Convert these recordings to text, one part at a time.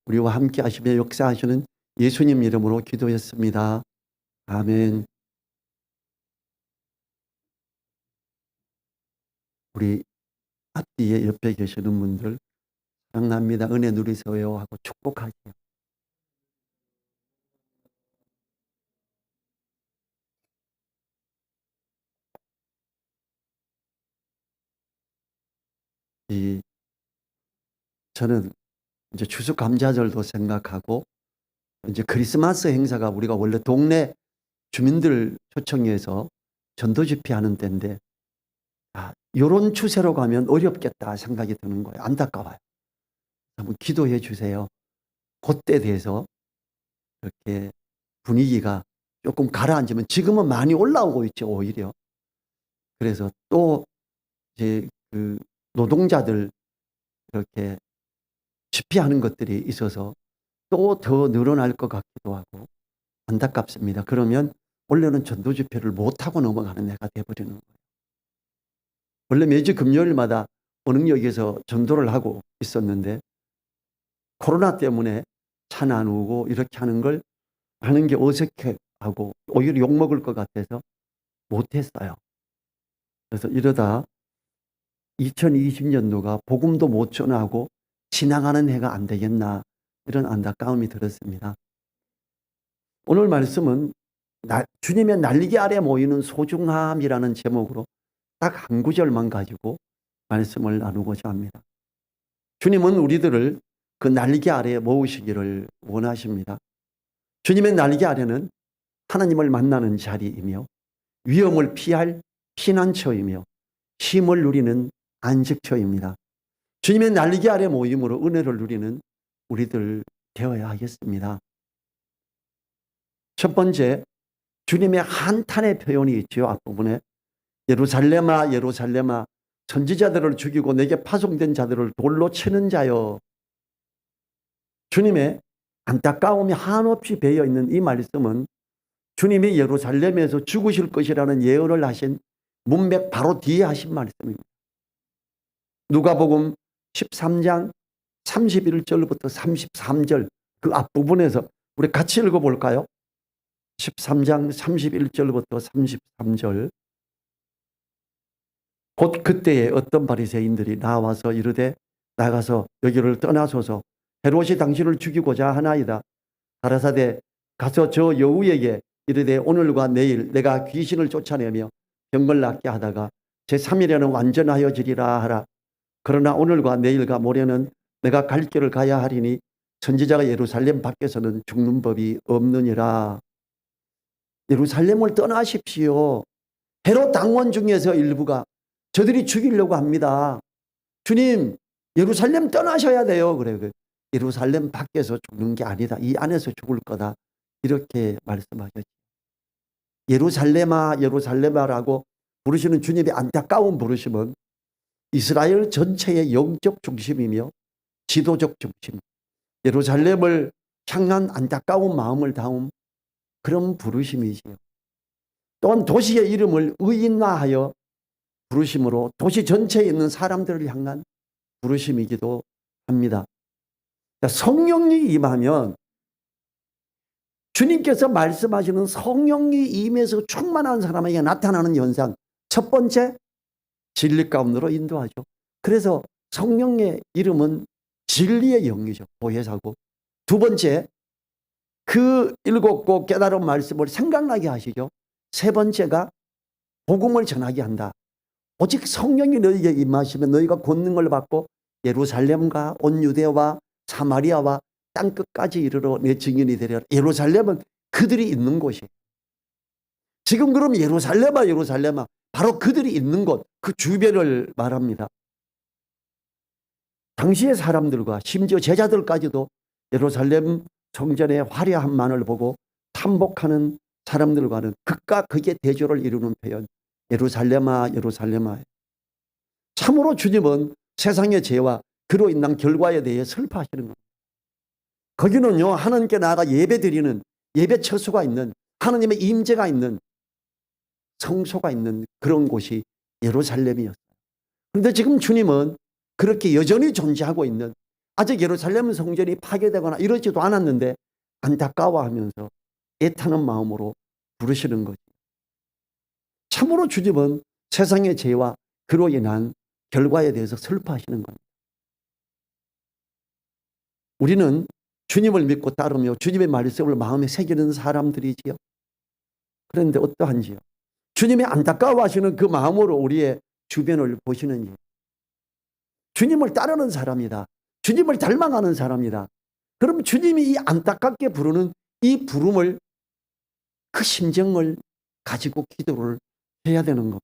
우리와 함께 하시며 역사하시는 예수님 이름으로 기도했습니다. 아멘. 우리 앞뒤에 옆에 계시는 분들 사랑합니다. 은혜 누리세요 하고 축복하세요. 저는 이제 추수감사절도 생각하고 이제 크리스마스 행사가 우리가 원래 동네 주민들 초청해서 전도 집회하는 때인데 이런 추세로 가면 어렵겠다 생각이 드는 거예요. 안타까워요. 한번 기도해 주세요. 그때 돼서 이렇게 분위기가 조금 가라앉으면 지금은 많이 올라오고 있죠, 오히려. 그래서 또 이제 그 노동자들 이렇게 집회하는 것들이 있어서 또 더 늘어날 것 같기도 하고 안타깝습니다. 그러면 원래는 전도 집회를 못하고 넘어가는 해가 돼버리는 거예요. 원래 매주 금요일마다 원흥역에서 전도를 하고 있었는데 코로나 때문에 차 나누고 이렇게 하는 게 어색해하고 오히려 욕먹을 것 같아서 못했어요. 그래서 이러다 2020년도가 복음도 못 전하고 지나가는 해가 안 되겠나 이런 안타까움이 들었습니다. 오늘 말씀은 주님의 날개 아래 모이는 소중함이라는 제목으로 딱 한 구절만 가지고 말씀을 나누고자 합니다. 주님은 우리들을 그 날개 아래에 모으시기를 원하십니다. 주님의 날개 아래는 하나님을 만나는 자리이며 위험을 피할 피난처이며 쉼을 누리는 안식처입니다. 주님의 날개 아래 모임으로 은혜를 누리는 우리들 되어야 하겠습니다. 첫 번째, 주님의 한탄의 표현이 있죠. 앞부분에 예루살렘아 예루살렘아 선지자들을 죽이고 내게 파송된 자들을 돌로 치는 자여. 주님의 안타까움이 한없이 배어있는 이 말씀은 주님이 예루살렘에서 죽으실 것이라는 예언을 하신 문맥 바로 뒤에 하신 말씀입니다. 누가복음 13장 31절부터 33절 그 앞부분에서 우리 같이 읽어볼까요? 13장 31절부터 33절. 곧 그때에 어떤 바리새인들이 나와서 이르되 나가서 여기를 떠나소서 헤롯이 당신을 죽이고자 하나이다. 가라사대 가서 저 여우에게 이르되 오늘과 내일 내가 귀신을 쫓아내며 병을 낫게 하다가 제3일에는 완전하여지리라 하라. 그러나 오늘과 내일과 모레는 내가 갈 길을 가야 하리니 선지자가 예루살렘 밖에서는 죽는 법이 없느니라. 예루살렘을 떠나십시오. 헤롯 당원 중에서 일부가 저들이 죽이려고 합니다. 주님 예루살렘 떠나셔야 돼요. 그래. 예루살렘 밖에서 죽는 게 아니다. 이 안에서 죽을 거다. 이렇게 말씀하셨죠. 예루살렘아 예루살렘아라고 부르시는 주님의 안타까운 부르심은 이스라엘 전체의 영적 중심이며 지도적 중심, 예루살렘을 향한 안타까운 마음을 담은 그런 부르심이지요. 또한 도시의 이름을 의인화하여 부르심으로 도시 전체에 있는 사람들을 향한 부르심이기도 합니다. 성령이 임하면 주님께서 말씀하시는 성령이 임해서 충만한 사람에게 나타나는 현상, 첫 번째 진리 가운데로 인도하죠. 그래서 성령의 이름은 진리의 영이죠. 보혜사고. 두 번째 그 읽었고 깨달은 말씀을 생각나게 하시죠. 세 번째가 복음을 전하게 한다. 오직 성령이 너희에게 임하시면 너희가 권능을 받고 예루살렘과 온 유대와 사마리아와 땅끝까지 이르러 내 증인이 되리라. 예루살렘은 그들이 있는 곳이에요. 지금 그럼 예루살렘아 예루살렘아 바로 그들이 있는 곳, 그 주변을 말합니다. 당시의 사람들과 심지어 제자들까지도 예루살렘 성전의 화려함만을 보고 탐복하는 사람들과는 극과 극의 대조를 이루는 표현, 예루살렘아 예루살렘아. 참으로 주님은 세상의 죄와 그로 인한 결과에 대해 슬퍼하시는 겁니다. 거기는요 하나님께 나아가 예배드리는 예배 처소가 있는 하나님의 임재가 있는 성소가 있는 그런 곳이 예루살렘이었어요. 그런데 지금 주님은 그렇게 여전히 존재하고 있는 아직 예루살렘 성전이 파괴되거나 이러지도 않았는데 안타까워하면서 애타는 마음으로 부르시는 거죠. 참으로 주님은 세상의 죄와 그로 인한 결과에 대해서 슬퍼하시는 겁니다. 우리는 주님을 믿고 따르며 주님의 말씀을 마음에 새기는 사람들이지요. 그런데 어떠한지요? 주님이 안타까워하시는 그 마음으로 우리의 주변을 보시는지. 주님을 따르는 사람이다. 주님을 닮아가는 사람이다. 그럼 주님이 이 안타깝게 부르는 이 부름을, 그 심정을 가지고 기도를 해야 되는 겁니다.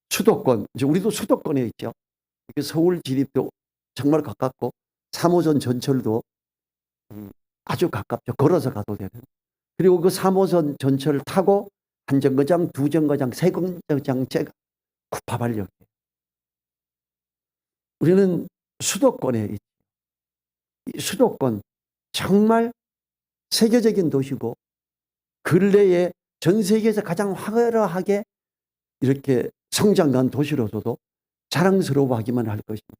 수도권, 이제 우리도 수도권에 있죠. 서울 지립도 정말 가깝고 3호선 전철도 아주 가깝죠. 걸어서 가도 되는. 그리고 그 3호선 전철을 타고 한 정거장, 두 정거장, 세 정거장째가 구파발역. 우리는 수도권에 있죠. 이 수도권 정말 세계적인 도시고 근래에 전 세계에서 가장 화려하게 이렇게 성장한 도시로서도 자랑스러워하기만 할 것입니다.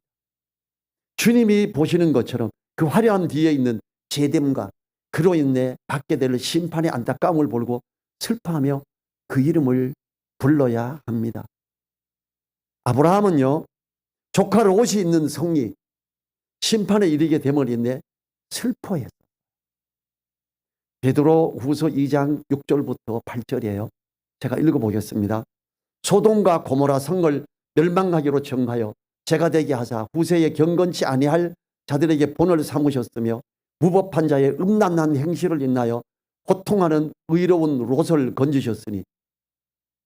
주님이 보시는 것처럼 그 화려한 뒤에 있는 제됨과 그로 인해 받게 될 심판의 안타까움을 보고 슬퍼하며 그 이름을 불러야 합니다. 아브라함은요, 조카 롯이 있는 성이 심판에 이르게 되므로 슬퍼했어요. 베드로 후서 2장 6절부터 8절이에요. 제가 읽어보겠습니다. 소돔과 고모라 성을 멸망하기로 정하여 죄가 되게 하사 후세에 경건치 아니할 자들에게 본을 삼으셨으며 무법한 자의 음란한 행실을 인하여 호통하는 의로운 롯을 건지셨으니,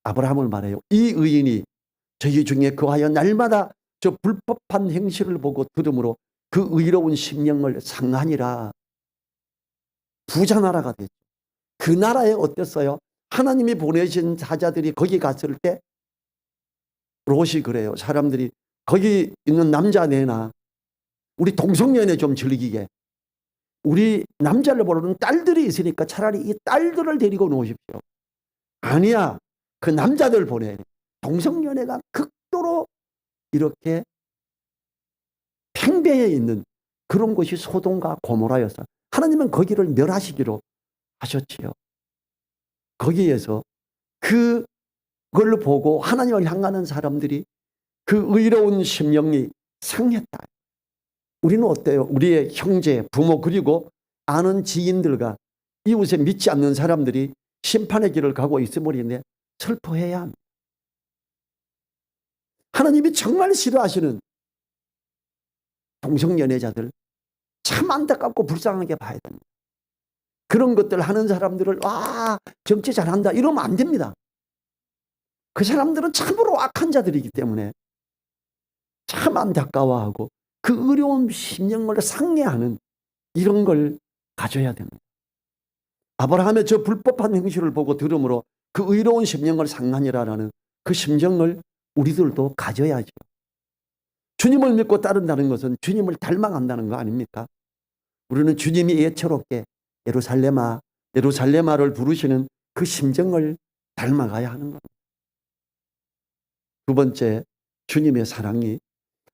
아브라함을 말해요. 이 의인이 저희 중에 거하여 날마다 저 불법한 행실을 보고 들으므로 그 의로운 심령을 상하니라. 부자 나라가 됐죠. 그 나라에 어땠어요? 하나님이 보내신 사자들이 거기 갔을 때 롯이 그래요. 사람들이 거기 있는 남자 내나 우리 동성연애 좀 즐기게. 우리 남자를 모르는 딸들이 있으니까 차라리 이 딸들을 데리고 놓으십시오. 아니야. 그 남자들 보내. 동성연애가 극도로 이렇게 팽배해 있는 그런 곳이 소돔과 고모라였어. 하나님은 거기를 멸하시기로 하셨지요. 거기에서 그걸 보고 하나님을 향하는 사람들이 그 의로운 심령이 상했다. 우리는 어때요? 우리의 형제, 부모 그리고 아는 지인들과 이웃에 믿지 않는 사람들이 심판의 길을 가고 있으므로 슬퍼해야 합니다. 하나님이 정말 싫어하시는 동성연애자들 참 안타깝고 불쌍하게 봐야 됩니다. 그런 것들 하는 사람들을 정치 잘한다 이러면 안 됩니다. 그 사람들은 참으로 악한 자들이기 때문에 참 안타까워하고 그 어려운 심령을 상해하는 이런 걸 가져야 됩니다. 아브라함의 저 불법한 행실을 보고 들으므로 그 의로운 심령을 상하니라라는 그 심정을 우리들도 가져야죠. 주님을 믿고 따른다는 것은 주님을 닮아간다는 거 아닙니까? 우리는 주님이 예처롭게 예루살렘아, 예루살렘아를 부르시는 그 심정을 닮아가야 하는 겁니다. 두 번째, 주님의 사랑이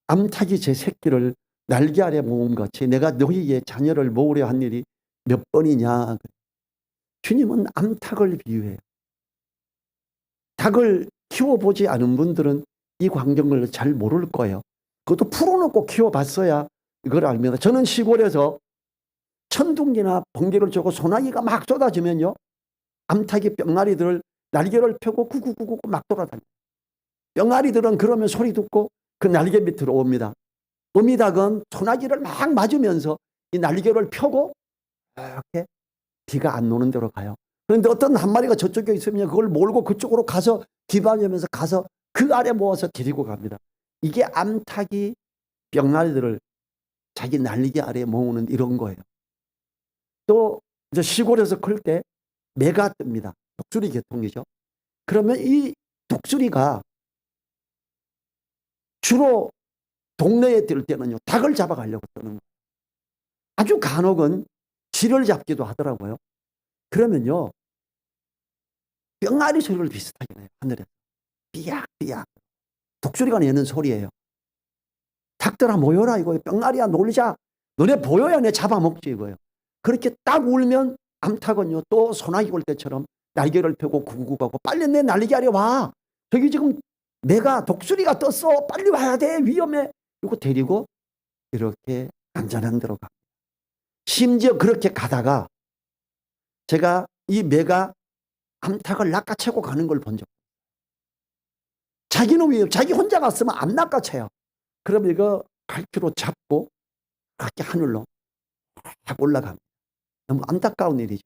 암탉이 제 새끼를 날개 아래 모음같이 내가 너희의 자녀를 모으려 한 일이 몇 번이냐. 주님은 암탉을 비유해요. 닭을 키워보지 않은 분들은 이 광경을 잘 모를 거예요. 그것도 풀어놓고 키워봤어야 이걸 압니다. 저는 시골에서 천둥기나 번개를 쏘고 소나기가 막 쏟아지면요, 암탉이 뿅아리들을 날개를 펴고 구구구구 막 돌아다녀요. 뿅아리들은 그러면 소리 듣고 그 날개 밑으로 옵니다. 어미닭은 소나기를 막 맞으면서 이 날개를 펴고 이렇게 비가 안 오는 데로 가요. 그런데 어떤 한 마리가 저쪽에 있으면 그걸 몰고 그쪽으로 가서 기반하면서 가서 그 아래 모아서 데리고 갑니다. 이게 암탉이 뿅아리들을 자기 날개 아래 모으는 이런 거예요. 또 이제 시골에서 클 때 매가 뜹니다. 독수리 계통이죠. 그러면 이 독수리가 주로 동네에 뜰 때는요, 닭을 잡아가려고 뜨는 거예요. 아주 간혹은 쥐를 잡기도 하더라고요. 그러면요, 뿅아리 소리를 비슷하게 내요. 하늘에 삐약삐약 독수리가 내는 소리예요. 닭들아 모여라 이거예요. 뿅아리야 놀자. 너네 보여야 내 잡아먹지 이거예요. 그렇게 딱 울면 암탉은요 또 소나기 올 때처럼 날개를 펴고 구구구가고 빨리 내 날개아래 와. 저기 지금 내가 독수리가 떴어. 빨리 와야 돼. 위험해. 이거 데리고 이렇게 안전한 데로 가. 심지어 그렇게 가다가 제가 이 매가 암탉을 낚아채고 가는 걸 본 적. 자기는 왜 자기 혼자 갔으면 안 낚아채요. 그럼 이거 갈퀴로 잡고 그렇게 하늘로 확 올라갑니다. 너무 안타까운 일이죠.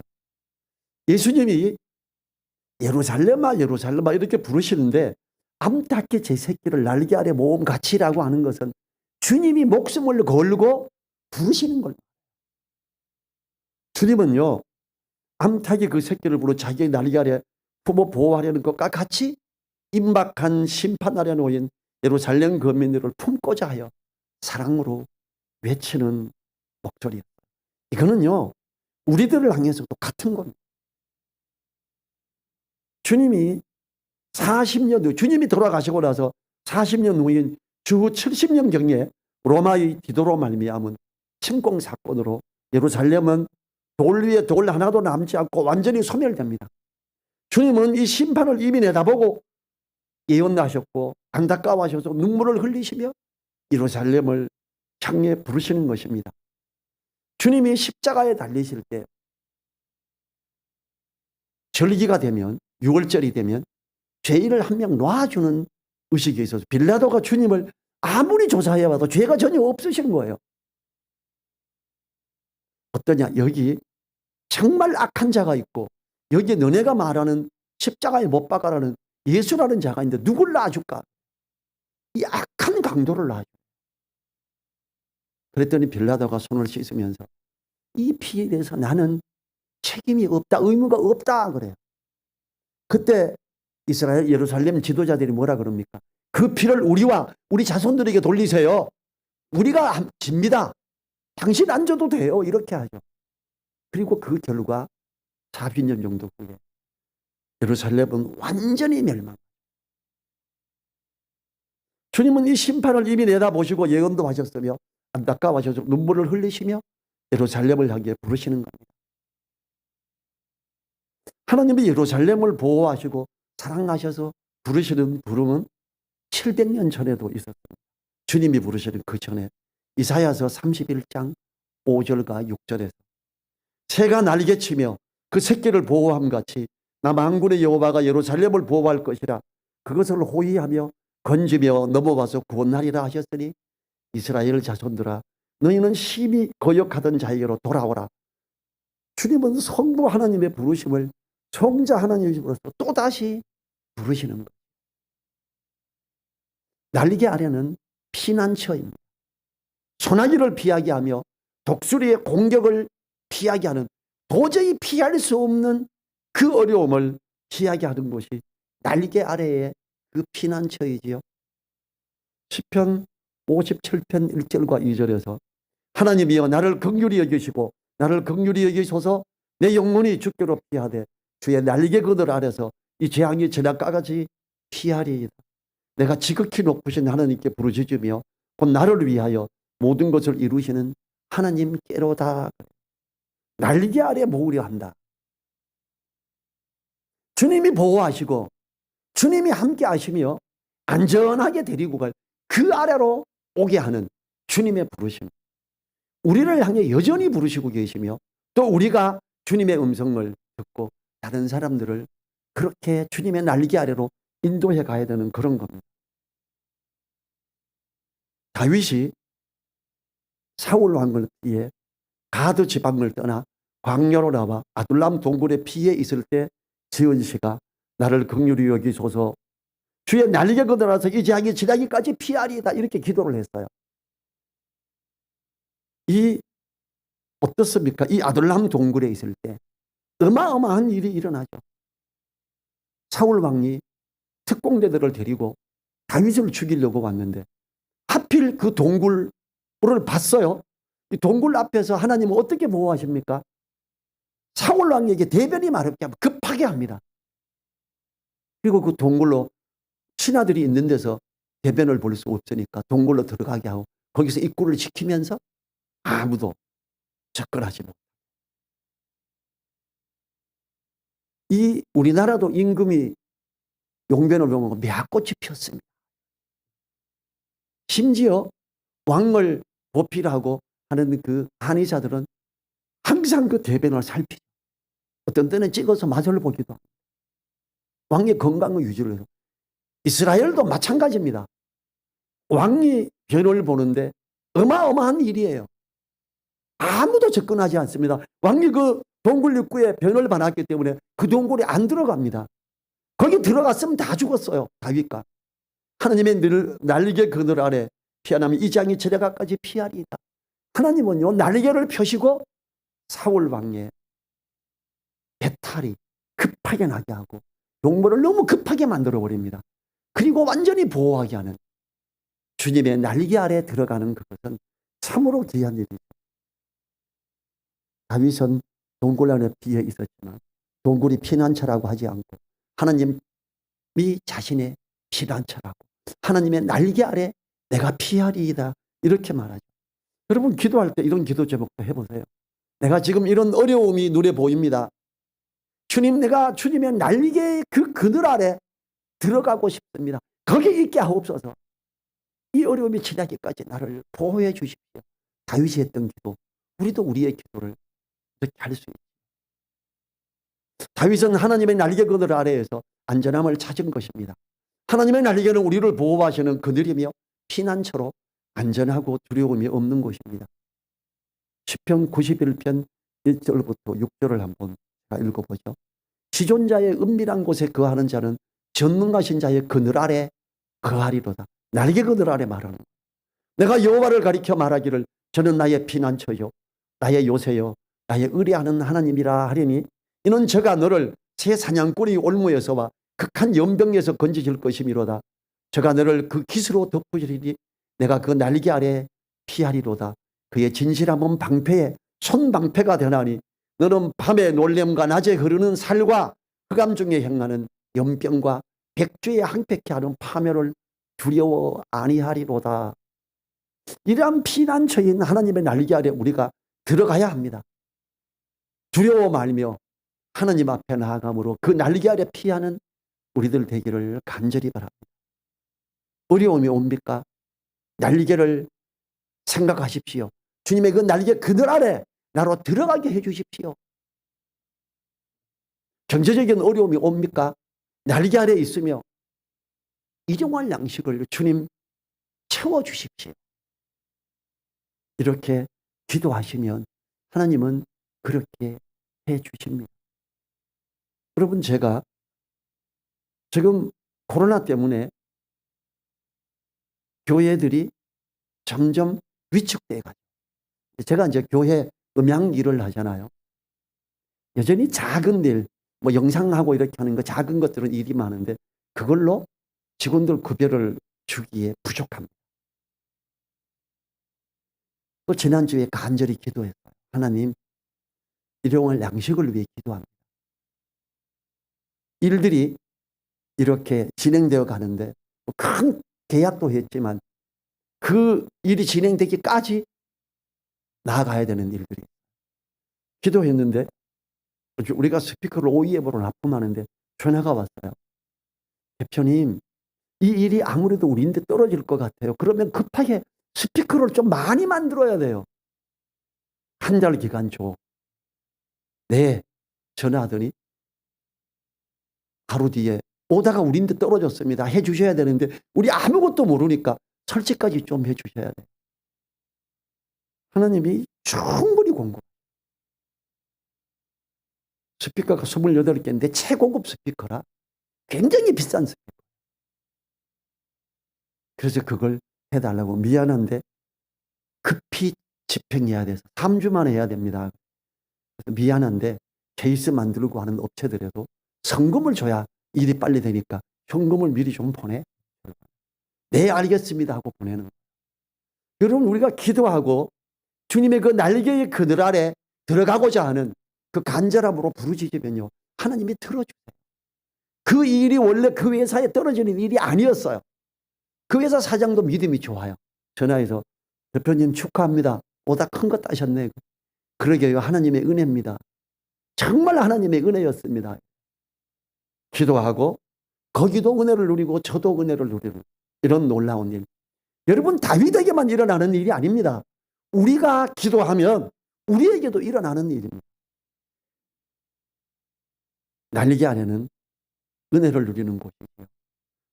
예수님이 예루살렘아 예루살렘아 이렇게 부르시는데 암탉이 제 새끼를 날개 아래 모음 같이라고 하는 것은 주님이 목숨을 걸고 부르시는 거예요. 주님은요 암탉이 그 새끼를 부르 자기의 날개 아래 품어 보호하려는 것과 같이 임박한 심판 아래 놓인 예루살렘 거민들을 품고자 하여 사랑으로 외치는 목소리. 이거는요 우리들을 향해서도 같은 겁니다. 주님이 40년 후 주님이 돌아가시고 나서 40년 후인 주후 70년경에 로마의 디도로 말미암은 침공 사건으로 예루살렘은 돌 위에 돌 하나도 남지 않고 완전히 소멸됩니다. 주님은 이 심판을 이미 내다보고 예언하셨고 안타까워하셔서 눈물을 흘리시며 예루살렘을 향해 부르시는 것입니다. 주님이 십자가에 달리실 때 절기가 되면 6월절이 되면 죄인을 한 명 놔주는 의식이 있어서 빌라도가 주님을 아무리 조사해봐도 죄가 전혀 없으신 거예요. 어떠냐 여기 정말 악한 자가 있고 여기에 너네가 말하는 십자가에 못 박아라는 예수라는 자가 있는데 누굴 놔줄까? 이 악한 강도를 놔줘. 그랬더니 빌라도가 손을 씻으면서 이 피에 대해서 나는 책임이 없다 의무가 없다 그래요. 그때 이스라엘 예루살렘 지도자들이 뭐라 그럽니까? 그 피를 우리와 우리 자손들에게 돌리세요. 우리가 집니다. 당신 안 줘도 돼요. 이렇게 하죠. 그리고 그 결과 40년 정도 후에 예루살렘은 완전히 멸망. 주님은 이 심판을 이미 내다보시고 예언도 하셨으며 안타까워하셔서 눈물을 흘리시며 예루살렘을 향해 부르시는 겁니다. 하나님이 예루살렘을 보호하시고 사랑하셔서 부르시는 부름은 700년 전에도 있었습니다. 주님이 부르시는 그 전에 이사야서 31장 5절과 6절에서 새가 날개치며 그 새끼를 보호함같이 나 만군의 여호와가 예루살렘을 보호할 것이라 그것을 호위하며 건지며 넘어와서 구원하리라 하셨으니 이스라엘 자손들아 너희는 심히 거역하던 자에게로 돌아오라. 주님은 성부 하나님의 부르심을 성자 하나님으로서 또다시 부르시는 것. 날개 아래는 피난처입니다. 소나기를 피하게 하며 독수리의 공격을 피하게 하는 도저히 피할 수 없는 그 어려움을 피하게 하는 것이 날개 아래의 그 피난처이지요. 시편 57편 1절과 2절에서 하나님이여 나를 긍휼히 여기시고 나를 긍휼히 여기소서 내 영혼이 주께로 피하되 주의 날개 그늘 아래서 이 재앙이 지나가같이 피하리이다. 내가 지극히 높으신 하나님께 부르짖으며 곧 나를 위하여 모든 것을 이루시는 하나님께로다. 날개 아래 모으려 한다. 주님이 보호하시고 주님이 함께 하시며 안전하게 데리고 갈 그 아래로 오게 하는 주님의 부르심. 우리를 향해 여전히 부르시고 계시며 또 우리가 주님의 음성을 듣고 다른 사람들을 그렇게 주님의 날개 아래로 인도해 가야 되는 그런 겁니다. 다윗이 사울 왕을 피해 가드 지방을 떠나 광야로 나와 아둘람 동굴의 피해 있을 때 지은 시가 나를 긍휼히 여기소서 주의 날개 그늘아서 이 재앙이 지나기까지 피하리이다 이렇게 기도를 했어요. 이 어떻습니까? 이 아둘람 동굴에 있을 때 어마어마한 일이 일어나죠. 사울 왕이 특공대들을 데리고 다윗을 죽이려고 왔는데 하필 그 동굴을 봤어요. 이 동굴 앞에서 하나님은 어떻게 보호하십니까? 사울 왕에게 대변이 마렵게 하면 급하게 합니다. 그리고 그 동굴로 신하들이 있는 데서 대변을 볼 수 없으니까 동굴로 들어가게 하고 거기서 입구를 지키면서 아무도 접근하지 못. 이 우리나라도 임금이 용변을 보면 매화꽃이 피었습니다. 심지어 왕을 보필하고 하는 그 한의사들은 항상 그 대변을 살피죠. 어떤 때는 찍어서 맛을 보기도 합니다. 왕의 건강을 유지를 해서. 이스라엘도 마찬가지입니다. 왕이 변을 보는데 어마어마한 일이에요. 아무도 접근하지 않습니다. 왕이 그 동굴 입구에 변을 받았기 때문에 그 동굴에 안 들어갑니다. 거기 들어갔으면 다 죽었어요. 다윗과. 하나님의 날개 그늘 아래 피하나면 이 장이 저래가까지 피하리이다. 하나님은요 날개를 펴시고 사울 왕의 배탈이 급하게 나게 하고 용모를 너무 급하게 만들어 버립니다. 그리고 완전히 보호하게 하는 주님의 날개 아래 들어가는 그것은 참으로 귀한 일이죠. 다윗은 동굴 안에 피해 있었지만 동굴이 피난처라고 하지 않고 하나님이 자신의 피난처라고 하나님의 날개 아래 내가 피하리이다 이렇게 말하죠. 여러분 기도할 때 이런 기도 제목도 해보세요. 내가 지금 이런 어려움이 눈에 보입니다. 주님 내가 주님의 날개의 그 그늘 아래 들어가고 싶습니다. 거기 있게 하옵소서. 이 어려움이 지나기까지 나를 보호해 주십시오. 다윗이 했던 기도 우리도 우리의 기도를 이렇게 할 수 있습니다. 다윗은 하나님의 날개 그늘 아래에서 안전함을 찾은 것입니다. 하나님의 날개는 우리를 보호하시는 그늘이며 피난처로 안전하고 두려움이 없는 곳입니다. 시편 91편 1절부터 6절을 한번 읽어보죠. 지존자의 은밀한 곳에 거하는 자는 전능하신 자의 그늘 아래 거하리로다. 날개 그늘 아래 말하는 거예요. 내가 여호와를 가리켜 말하기를 저는 나의 피난처요 나의 요새요 나의 의뢰하는 하나님이라 하리니 이는 저가 너를 새 사냥꾼이 올무에서와 극한 연병에서 건지실 것이미로다. 저가 너를 그 깃으로 덮으시리니 내가 그 날개 아래 피하리로다. 그의 진실함은 방패에 손방패가 되나니 너는 밤에 놀램과 낮에 흐르는 살과 흑암 중에 행하는 연병과 백주에 항백케 하는 파멸을 두려워 아니하리로다. 이러한 피난처인 하나님의 날개 아래 우리가 들어가야 합니다. 두려워 말며 하나님 앞에 나아감으로 그 날개 아래 피하는 우리들 되기를 간절히 바랍니다. 어려움이 옵니까? 날개를 생각하십시오. 주님의 그 날개 그늘 아래 나로 들어가게 해 주십시오. 경제적인 어려움이 옵니까? 날개 아래 있으며 일용할 양식을 주님 채워주십시오. 이렇게 기도하시면 하나님은 그렇게 해 주십니다. 여러분 제가 지금 코로나 때문에 교회들이 점점 위축돼 가요. 제가 이제 교회 음향 일을 하잖아요. 여전히 작은 일, 뭐 영상하고 이렇게 하는 거 작은 것들은 일이 많은데 그걸로 직원들 급여를 주기에 부족합니다. 또 지난주에 간절히 기도했어요. 하나님, 일용할 양식을 위해 기도합니다. 일들이 이렇게 진행되어 가는데 큰 계약도 했지만 그 일이 진행되기까지 나아가야 되는 일들이 기도했는데 우리가 스피커를 OEM으로 납품하는데 전화가 왔어요. 대표님, 이 일이 아무래도 우리인데 떨어질 것 같아요. 그러면 급하게 스피커를 좀 많이 만들어야 돼요. 한 달 기간 줘. 네, 전화하더니 하루 뒤에 오다가 우리인데 떨어졌습니다. 해 주셔야 되는데 우리 아무것도 모르니까 설치까지 좀 해 주셔야 돼요. 하나님이 충분히 공급. 스피커가 28개인데 최고급 스피커라 굉장히 비싼 스피커. 그래서 그걸 해달라고 미안한데 급히 집행해야 돼서 3주 만에 해야 됩니다. 미안한데 케이스 만들고 하는 업체들에도 성금을 줘야 일이 빨리 되니까 현금을 미리 좀 보내. 네 알겠습니다 하고 보내는 거예요. 여러분 우리가 기도하고 주님의 그 날개의 그늘 아래 들어가고자 하는 그 간절함으로 부르짖으면요 하나님이 들어주세요. 그 일이 원래 그 회사에 떨어지는 일이 아니었어요. 그 회사 사장도 믿음이 좋아요. 전화해서 대표님 축하합니다. 보다 큰 거 따셨네. 그러게요. 하나님의 은혜입니다. 정말 하나님의 은혜였습니다. 기도하고 거기도 은혜를 누리고 저도 은혜를 누리는 이런 놀라운 일. 여러분, 다윗에게만 일어나는 일이 아닙니다. 우리가 기도하면 우리에게도 일어나는 일입니다. 날개 안에는 은혜를 누리는 곳이고요.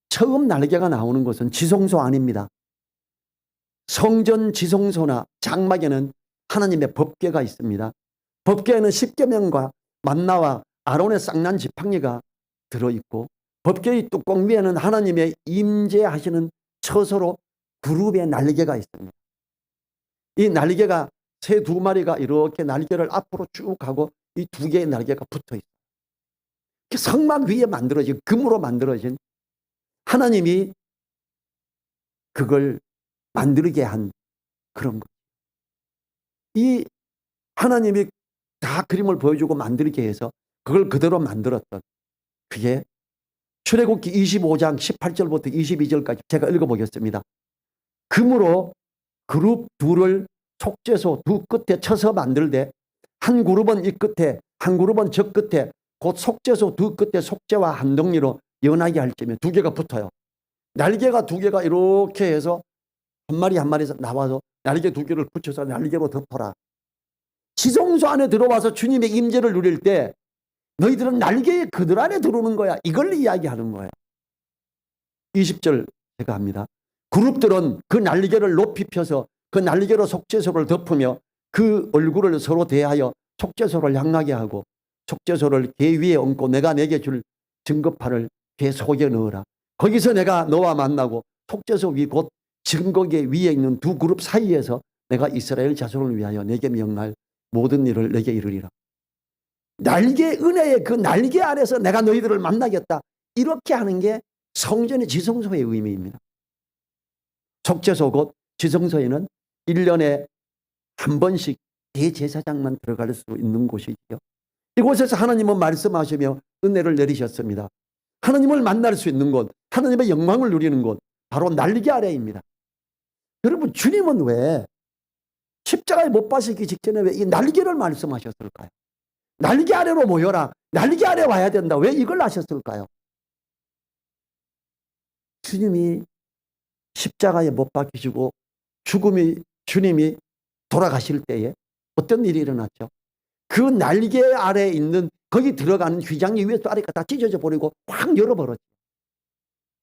처음 날개가 나오는 곳은 지성소 아닙니다. 성전 지성소나 장막에는 하나님의 법궤가 있습니다. 법궤에는 십계명과 만나와 아론의 쌍난 지팡이가 들어있고, 법궤의 뚜껑 위에는 하나님의 임재하시는 처소로 그룹의 날개가 있습니다. 이 날개가 새 두 마리가 이렇게 날개를 앞으로 쭉 하고 이 두 개의 날개가 붙어 있어요. 성막 위에 만들어진, 금으로 만들어진, 하나님이 그걸 만들게 한 그런 것. 이 하나님이 다 그림을 보여주고 만들게 해서 그걸 그대로 만들었던, 그게 출애굽기 25장 18절부터 22절까지 제가 읽어보겠습니다. 금으로 그룹 둘을 속죄소 두 끝에 쳐서 만들되, 한 그룹은 이 끝에 한 그룹은 저 끝에 곧 속죄소 두 끝에 속죄와 한 덩이로 연하게 할 점에 두 개가 붙어요. 날개가 두 개가 이렇게 해서 한 마리 한 마리에서 나와서 날개 두 개를 붙여서 날개로 덮어라. 지성소 안에 들어와서 주님의 임재를 누릴 때 너희들은 날개에 그들 안에 들어오는 거야. 이걸 이야기하는 거예요. 20절 제가 합니다. 그룹들은 그 날개를 높이 펴서 그 날개로 속죄소를 덮으며 그 얼굴을 서로 대하여 속죄소를 향하게 하고, 속죄소를 궤 위에 얹고 내가 내게 줄 증거판을 궤 속에 넣어라. 거기서 내가 너와 만나고 속죄소 위 곧 증거궤 위에 있는 두 그룹 사이에서 내가 이스라엘 자손을 위하여 내게 명할 모든 일을 내게 이르리라. 날개, 은혜의 그 날개 안에서 내가 너희들을 만나겠다. 이렇게 하는 게 성전의 지성소의 의미입니다. 속죄소 곧 지성소에는 1년에 한 번씩 대제사장만 들어갈 수 있는 곳이죠. 이곳에서 하나님은 말씀하시며 은혜를 내리셨습니다. 하나님을 만날 수 있는 곳, 하나님의 영광을 누리는 곳, 바로 날개 아래입니다. 여러분, 주님은 왜 십자가에 못 박히기 직전에 왜 이 날개를 말씀하셨을까요? 날개 아래로 모여라. 날개 아래 와야 된다. 왜 이걸 하셨을까요? 주님이 십자가에 못 박히시고 주님이 돌아가실 때에 어떤 일이 일어났죠? 그 날개 아래에 있는 거기 들어가는 휘장이 위에서 아래가 다 찢어져 버리고 확 열어버렸죠.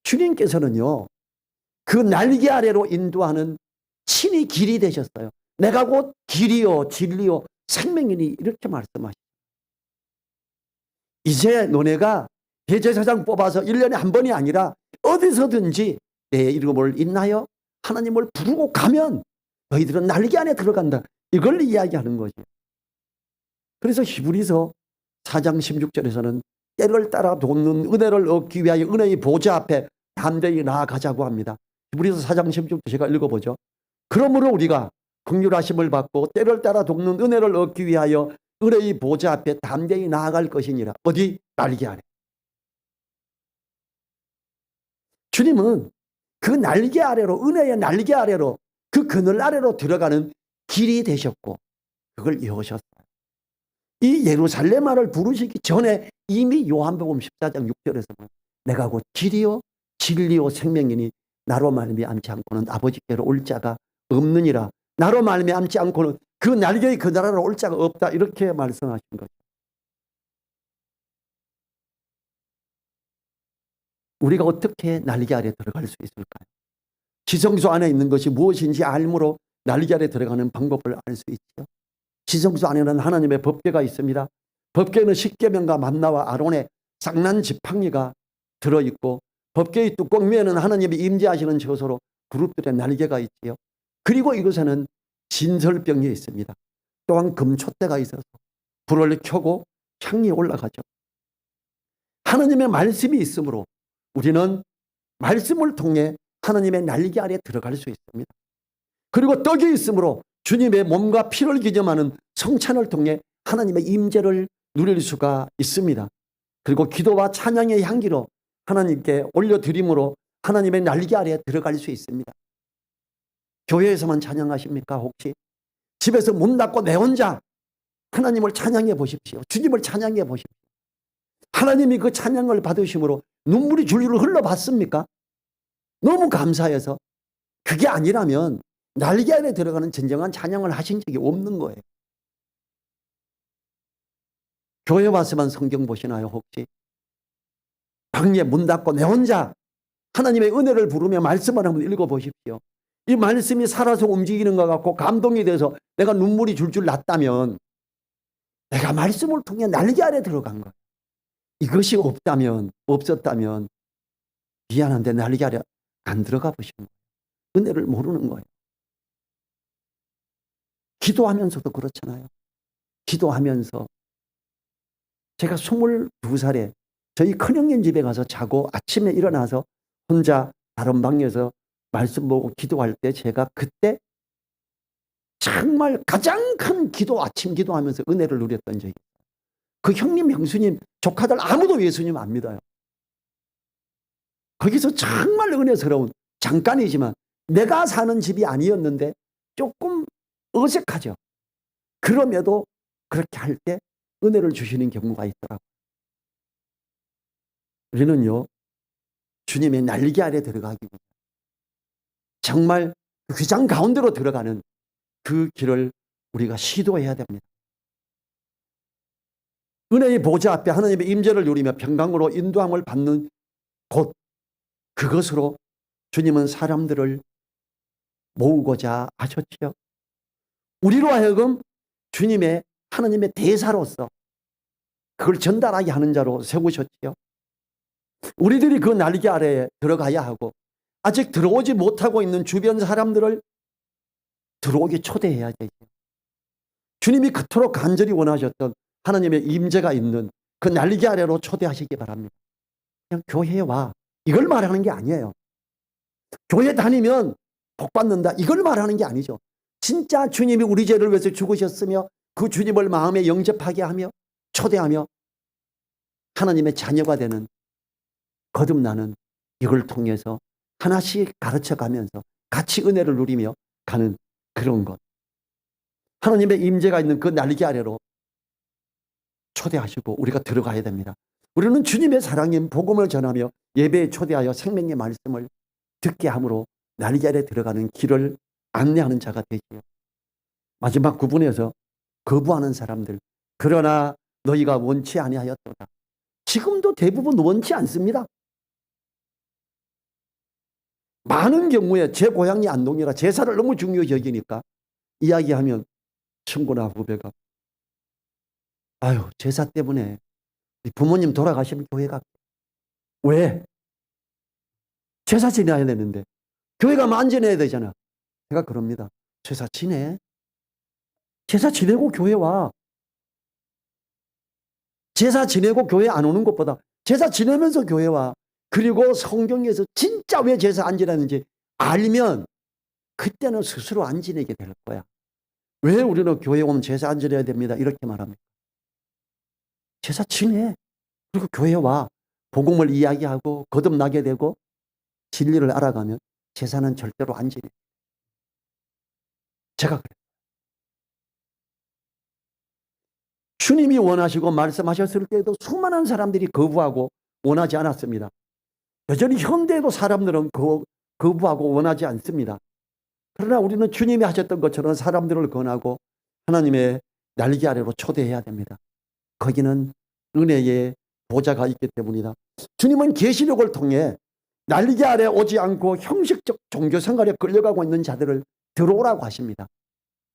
주님께서는요, 그 날개 아래로 인도하는 친히 길이 되셨어요. 내가 곧 길이요 진리요 생명이니 이렇게 말씀하시죠. 이제 너네가 대제사장 뽑아서 1년에 한 번이 아니라 어디서든지 내 이름을 인하여 하나님을 부르고 가면 너희들은 날개 안에 들어간다. 이걸 이야기하는 거죠. 그래서 히브리서 4장 16절에서는 때를 따라 돕는 은혜를 얻기 위하여 은혜의 보좌 앞에 담대히 나아가자고 합니다. 히브리서 4장 16절 제가 읽어보죠. 그러므로 우리가 긍휼하심을 받고 때를 따라 돕는 은혜를 얻기 위하여 은혜의 보좌 앞에 담대히 나아갈 것이니라. 어디? 날개 아래. 주님은 그 날개 아래로, 은혜의 날개 아래로, 그 그늘 아래로 들어가는 길이 되셨고 그걸 여셨어요. 이 예루살렘화를 부르시기 전에 이미 요한복음 14장 6절에서 내가 곧 길이요 진리요 생명이니 나로 말미암지 않고는 아버지께로 올 자가 없느니라. 나로 말미암지 않고는 그 날개의 그 나라로 올 자가 없다. 이렇게 말씀하신 거죠. 우리가 어떻게 날개 아래 들어갈 수 있을까요? 지성소 안에 있는 것이 무엇인지 알므로 날개 아래 들어가는 방법을 알 수 있죠. 지성소 안에는 하나님의 법궤가 있습니다. 법궤는 십계명과 만나와 아론의 쌍난 지팡이가 들어있고, 법궤의 뚜껑 위에는 하나님이 임재하시는 처소로 그룹들의 날개가 있지요. 그리고 이곳에는 진설병이 있습니다. 또한 금촛대가 있어서 불을 켜고 향이 올라가죠. 하나님의 말씀이 있으므로 우리는 말씀을 통해 하나님의 날개 아래 들어갈 수 있습니다. 그리고 떡이 있으므로 주님의 몸과 피를 기념하는 성찬을 통해 하나님의 임재를 누릴 수가 있습니다. 그리고 기도와 찬양의 향기로 하나님께 올려드림으로 하나님의 날개 아래 들어갈 수 있습니다. 교회에서만 찬양하십니까? 혹시 집에서 문 닫고 내 혼자 하나님을 찬양해 보십시오. 주님을 찬양해 보십시오. 하나님이 그 찬양을 받으심으로 눈물이 줄줄 흘러봤습니까? 너무 감사해서. 그게 아니라면 날개 안에 들어가는 진정한 찬양을 하신 적이 없는 거예요. 교회 와서만 성경 보시나요 혹시? 방에 문 닫고 내 혼자 하나님의 은혜를 부르며 말씀을 한번 읽어보십시오. 이 말씀이 살아서 움직이는 것 같고 감동이 돼서 내가 눈물이 줄줄 났다면 내가 말씀을 통해 날개 아래 들어간 거예요. 이것이 없었다면 미안한데 날개 아래 안 들어가 보시는 거예요. 은혜를 모르는 거예요. 기도하면서도 그렇잖아요. 기도하면서 제가 22살에 저희 큰형님 집에 가서 자고 아침에 일어나서 혼자 다른 방에서 말씀 보고 기도할 때 제가 그때 정말 가장 큰 아침 기도하면서 은혜를 누렸던 적이 있어요. 그 형님, 형수님, 조카들 아무도 예수님 안 믿어요. 거기서 정말 은혜스러운 잠깐이지만 내가 사는 집이 아니었는데 조금 어색하죠. 그럼에도 그렇게 할 때 은혜를 주시는 경우가 있더라고요. 우리는요, 주님의 날개 아래 들어가기 위해 정말 귀장 가운데로 들어가는 그 길을 우리가 시도해야 됩니다. 은혜의 보좌 앞에 하나님의 임재를 누리며 평강으로 인도함을 받는 곳, 그것으로 주님은 사람들을 모으고자 하셨지요. 우리로 하여금 주님의 하나님의 대사로서 그걸 전달하게 하는 자로 세우셨지요. 우리들이 그 날개 아래에 들어가야 하고 아직 들어오지 못하고 있는 주변 사람들을 들어오게 초대해야 되죠. 주님이 그토록 간절히 원하셨던 하나님의 임재가 있는 그 날개 아래로 초대하시기 바랍니다. 그냥 교회에 와, 이걸 말하는 게 아니에요. 교회 다니면 복 받는다, 이걸 말하는 게 아니죠. 진짜 주님이 우리 죄를 위해서 죽으셨으며 그 주님을 마음에 영접하게 하며 초대하며 하나님의 자녀가 되는, 거듭나는, 이걸 통해서 하나씩 가르쳐가면서 같이 은혜를 누리며 가는 그런 것, 하나님의 임재가 있는 그 날개 아래로 초대하시고 우리가 들어가야 됩니다. 우리는 주님의 사랑인 복음을 전하며 예배에 초대하여 생명의 말씀을 듣게 함으로 날개 아래 들어가는 길을 안내하는 자가 되지요. 마지막 구분에서 거부하는 사람들, 그러나 너희가 원치 아니하였도다. 지금도 대부분 원치 않습니다. 많은 경우에 제 고향이 안동이라 제사를 너무 중요히 여기니까 이야기하면 친구나 후배가 아유, 제사 때문에 부모님 돌아가시면 교회 갈게. 왜? 제사 지내야 되는데 교회 가면 안 지내야 되잖아. 제가 그럽니다. 제사 지내. 제사 지내고 교회 와. 제사 지내고 교회 안 오는 것보다 제사 지내면서 교회 와. 그리고 성경에서 진짜 왜 제사 안 지내는지 알면 그때는 스스로 안 지내게 될 거야. 왜 우리는 교회 오면 제사 안 지내야 됩니다, 이렇게 말합니다. 제사 지내. 그리고 교회 와. 복음을 이야기하고 거듭나게 되고 진리를 알아가면 제사는 절대로 안 지내. 제가 그래요. 주님이 원하시고 말씀하셨을 때에도 수많은 사람들이 거부하고 원하지 않았습니다. 여전히 현대에도 사람들은 거부하고 원하지 않습니다. 그러나 우리는 주님이 하셨던 것처럼 사람들을 권하고 하나님의 날개 아래로 초대해야 됩니다. 거기는 은혜의 보좌가 있기 때문이다. 주님은 계시록을 통해 날개 아래 오지 않고 형식적 종교 생활에 끌려가고 있는 자들을 들어오라고 하십니다.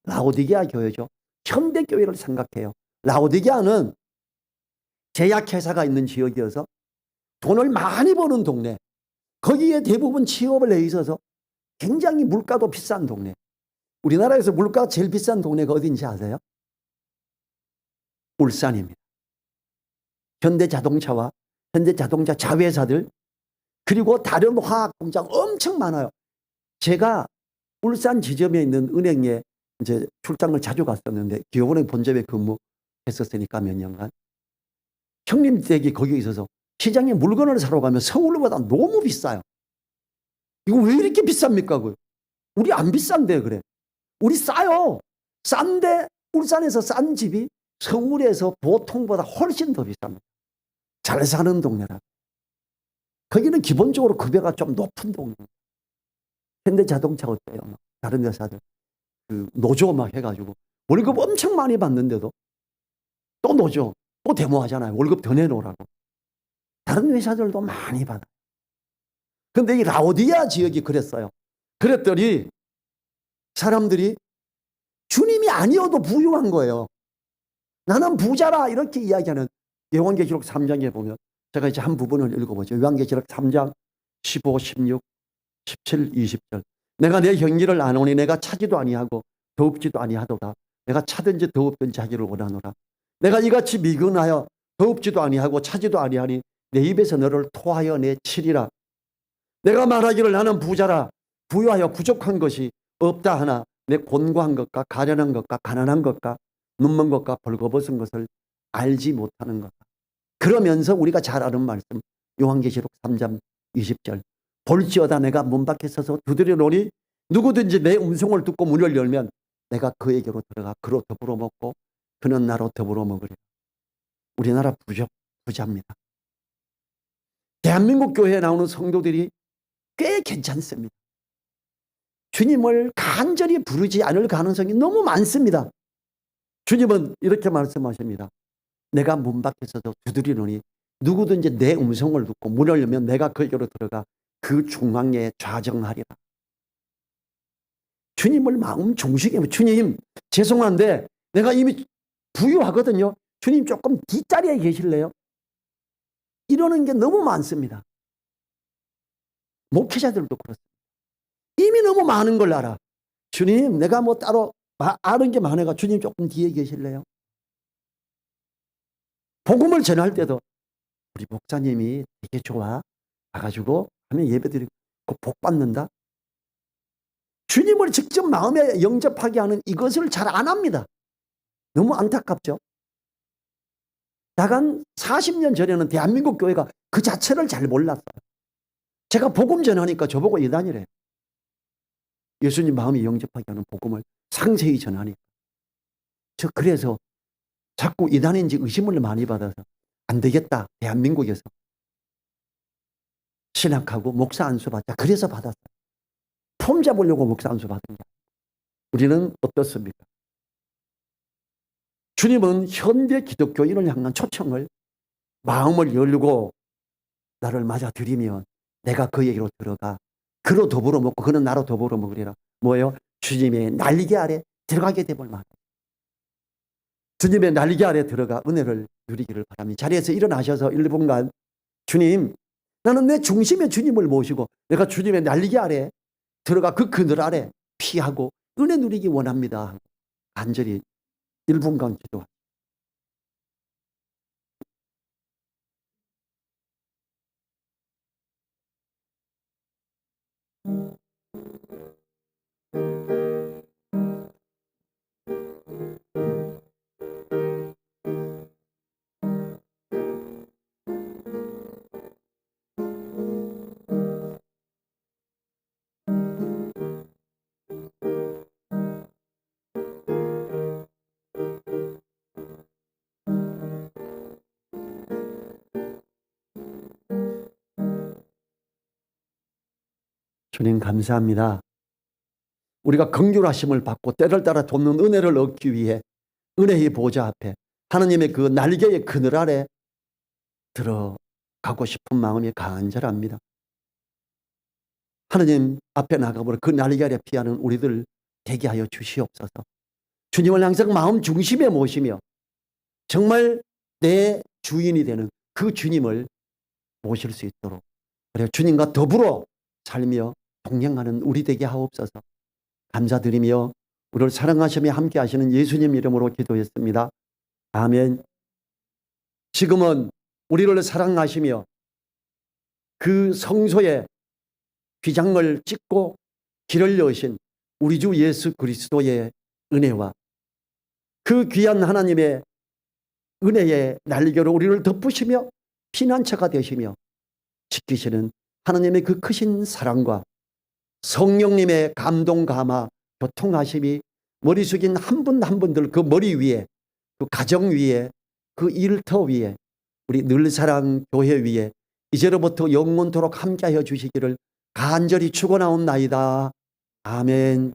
라오디게아 교회죠. 현대 교회를 생각해요. 라오디게아는 제약회사가 있는 지역이어서 돈을 많이 버는 동네, 거기에 대부분 취업을 해 있어서 굉장히 물가도 비싼 동네. 우리나라에서 물가가 제일 비싼 동네가 어딘지 아세요? 울산입니다. 현대자동차와 현대자동차 자회사들, 그리고 다른 화학공장 엄청 많아요. 제가 울산 지점에 있는 은행에 이제 출장을 자주 갔었는데 기업은행 본점에 근무했었으니까 몇 년간 형님 댁이 거기에 있어서 시장에 물건을 사러 가면 서울보다 너무 비싸요. 이거 왜 이렇게 비쌉니까? 우리 안 비싼데 그래. 우리 싸요. 싼데 울산에서 싼 집이 서울에서 보통보다 훨씬 더 비쌉니다. 잘 사는 동네라. 거기는 기본적으로 급여가 좀 높은 동네입니다. 현대자동차 어때요? 다른 회사들 그 노조 막 해가지고 월급 엄청 많이 받는데도 또 노조 또 데모하잖아요. 월급 더 내놓으라고. 다른 회사들도 많이 받아요. 근데 이 라오디아 지역이 그랬어요. 그랬더니 사람들이 주님이 아니어도 부유한 거예요. 나는 부자라 이렇게 이야기하는 요한계시록 3장에 보면 제가 이제 한 부분을 읽어보죠. 요한계시록 3장 15, 16, 17, 20절. 내가 내 형기를 아노니 내가 차지도 아니하고 더웁지도 아니하도다. 내가 차든지 더웁든지 하기를 원하노라. 내가 이같이 미근하여 더웁지도 아니하고 차지도 아니하니 내 입에서 너를 토하여 내치리라. 내가 말하기를 나는 부자라 부유하여 부족한 것이 없다 하나 내 곤고한 것과 가련한 것과 가난한 것과 눈먼 것과 벌거벗은 것을 알지 못하는 거다. 그러면서 우리가 잘 아는 말씀 요한계시록 3장 20절. 볼지어다 내가 문 밖에 서서 두드리노니 누구든지 내 음성을 듣고 문을 열면 내가 그에게로 들어가 그로 더불어 먹고 그는 나로 더불어 먹으리라. 우리나라 부자입니다. 대한민국 교회에 나오는 성도들이 꽤 괜찮습니다. 주님을 간절히 부르지 않을 가능성이 너무 많습니다. 주님은 이렇게 말씀하십니다. 내가 문 밖에 서서 두드리노니 누구든지 내 음성을 듣고 문을 열면 내가 그에게로 들어가 그 중앙에 좌정하리라. 주님을 마음 중심에 주님 죄송한데 내가 이미 부유하거든요. 주님 조금 뒷자리에 계실래요? 이러는 게 너무 많습니다. 목회자들도 그렇습니다. 이미 너무 많은 걸 알아. 주님 내가 뭐 따로 아는 게 많아가 주님 조금 뒤에 계실래요? 복음을 전할 때도 우리 목사님이 되게 좋아 가가지고 하면 예배드리고 그 복 받는다. 주님을 직접 마음에 영접하게 하는 이것을 잘 안 합니다. 너무 안타깝죠. 약간 40년 전에는 대한민국 교회가 그 자체를 잘 몰랐어요. 제가 복음 전하니까 저보고 이단이래요. 예수님 마음에 영접하게 하는 복음을 상세히 전하니까. 저 그래서 자꾸 이단인지 의심을 많이 받아서 안 되겠다. 대한민국에서 신학하고 목사 안수 받자. 그래서 받았어요. 폼 잡으려고 목사 안수 받은 게 아니에요. 우리는 어떻습니까? 주님은 현대 기독교인을 향한 초청을 마음을 열고 나를 맞아들이면 내가 그에게로 들어가 그로 더불어 먹고 그는 나로 더불어 먹으리라. 뭐예요? 주님의 날개 아래 들어가게 되면 말이에요. 주님의 날개 아래 들어가 은혜를 누리기를 바랍니다. 자리에서 일어나셔서 1분간 주님 나는 내 중심의 주님을 모시고 내가 주님의 날개 아래 들어가 그 그늘 아래 피하고 은혜 누리기 원합니다. 간절히 1분간 기도합니다. 주님 감사합니다. 우리가 긍휼하심을 받고 때를 따라 돕는 은혜를 얻기 위해 은혜의 보좌 앞에 하나님의 그 날개의 그늘 아래 들어가고 싶은 마음이 간절합니다. 하나님 앞에 나가보려 그 날개 아래 피하는 우리들 되게 하여 주시옵소서. 주님을 항상 마음 중심에 모시며 정말 내 주인이 되는 그 주님을 모실 수 있도록 그래 주님과 더불어 살며 동행하는 우리 되게 하옵소서. 감사드리며 우리를 사랑하시며 함께 하시는 예수님 이름으로 기도했습니다. 아멘. 지금은 우리를 사랑하시며 그 성소에 휘장을 찍고 길을 여신 우리 주 예수 그리스도의 은혜와 그 귀한 하나님의 은혜의 날개로 우리를 덮으시며 피난처가 되시며 지키시는 하나님의 그 크신 사랑과 성령님의 감동 감화 교통하심이 머리 숙인 한 분 한 분들 그 머리 위에, 그 가정 위에, 그 일터 위에, 우리 늘사랑 교회 위에 이제로부터 영원토록 함께하여 주시기를 간절히 축원하옵나이다. 아멘.